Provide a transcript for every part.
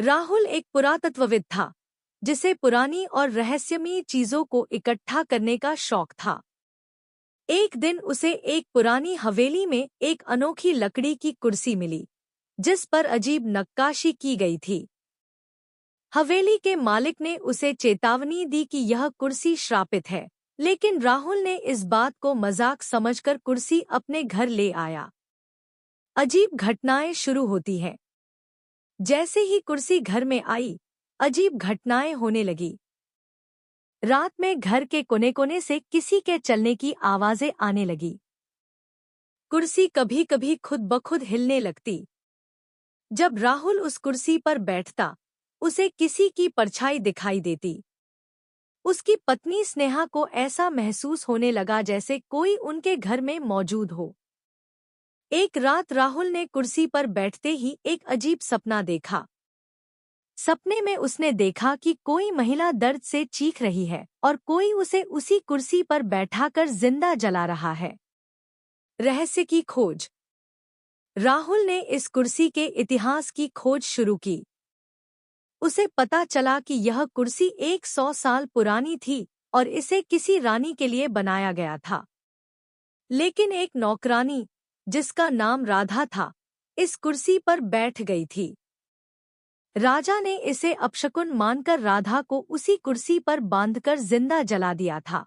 राहुल एक पुरातत्वविद था जिसे पुरानी और रहस्यमयी चीजों को इकट्ठा करने का शौक था। एक दिन उसे एक पुरानी हवेली में एक अनोखी लकड़ी की कुर्सी मिली जिस पर अजीब नक्काशी की गई थी। हवेली के मालिक ने उसे चेतावनी दी कि यह कुर्सी श्रापित है, लेकिन राहुल ने इस बात को मजाक समझकर कुर्सी अपने घर ले आया। अजीब घटनाएं शुरू होती हैं। जैसे ही कुर्सी घर में आई, अजीब घटनाएं होने लगी। रात में घर के कोने-कोने से किसी के चलने की आवाजें आने लगी। कुर्सी कभी-कभी खुद ब खुद हिलने लगती। जब राहुल उस कुर्सी पर बैठता, उसे किसी की परछाई दिखाई देती। उसकी पत्नी स्नेहा को ऐसा महसूस होने लगा जैसे कोई उनके घर में मौजूद हो। एक रात राहुल ने कुर्सी पर बैठते ही एक अजीब सपना देखा। सपने में उसने देखा कि कोई महिला दर्द से चीख रही है और कोई उसे उसी कुर्सी पर बैठाकर जिंदा जला रहा है। रहस्य की खोज। राहुल ने इस कुर्सी के इतिहास की खोज शुरू की। उसे पता चला कि यह कुर्सी 100 साल पुरानी थी और इसे किसी रानी के लिए बनाया गया था। लेकिन एक नौकरानी, जिसका नाम राधा था, इस कुर्सी पर बैठ गई थी। राजा ने इसे अपशकुन मानकर राधा को उसी कुर्सी पर बांधकर जिंदा जला दिया था।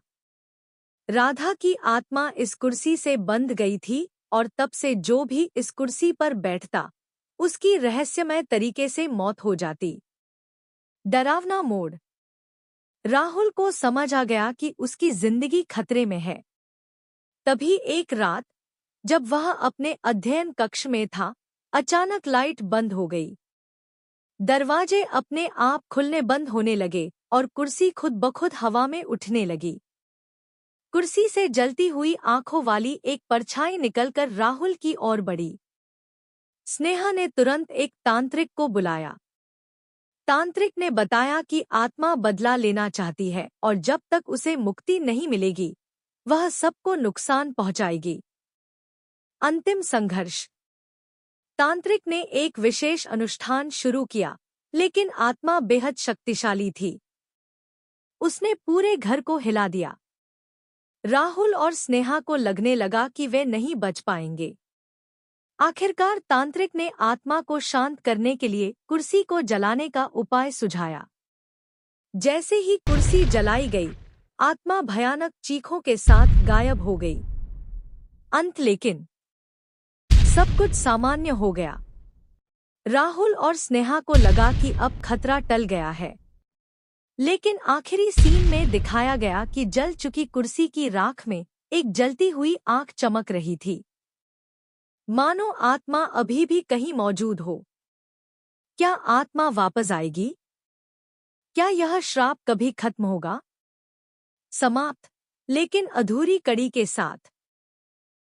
राधा की आत्मा इस कुर्सी से बंध गई थी और तब से जो भी इस कुर्सी पर बैठता, उसकी रहस्यमय तरीके से मौत हो जाती। डरावना मोड़। राहुल को समझ आ गया कि उसकी जिंदगी खतरे में है। तभी एक रात, जब वह अपने अध्ययन कक्ष में था, अचानक लाइट बंद हो गई। दरवाजे अपने आप खुलने बंद होने लगे और कुर्सी खुद ब खुद हवा में उठने लगी। कुर्सी से जलती हुई आंखों वाली एक परछाई निकलकर राहुल की ओर बढ़ी। स्नेहा ने तुरंत एक तांत्रिक को बुलाया। तांत्रिक ने बताया कि आत्मा बदला लेना चाहती है और जब तक उसे मुक्ति नहीं मिलेगी, वह सबको नुकसान पहुंचाएगी। अंतिम संघर्ष। तांत्रिक ने एक विशेष अनुष्ठान शुरू किया, लेकिन आत्मा बेहद शक्तिशाली थी। उसने पूरे घर को हिला दिया। राहुल और स्नेहा को लगने लगा कि वे नहीं बच पाएंगे। आखिरकार तांत्रिक ने आत्मा को शांत करने के लिए कुर्सी को जलाने का उपाय सुझाया। जैसे ही कुर्सी जलाई गई, आत्मा भयानक चीखों के साथ गायब हो गई। अंत। लेकिन सब कुछ सामान्य हो गया। राहुल और स्नेहा को लगा कि अब खतरा टल गया है। लेकिन आखिरी सीन में दिखाया गया कि जल चुकी कुर्सी की राख में एक जलती हुई आंख चमक रही थी, मानो आत्मा अभी भी कहीं मौजूद हो। क्या आत्मा वापस आएगी? क्या यह श्राप कभी खत्म होगा? समाप्त, लेकिन अधूरी कड़ी के साथ।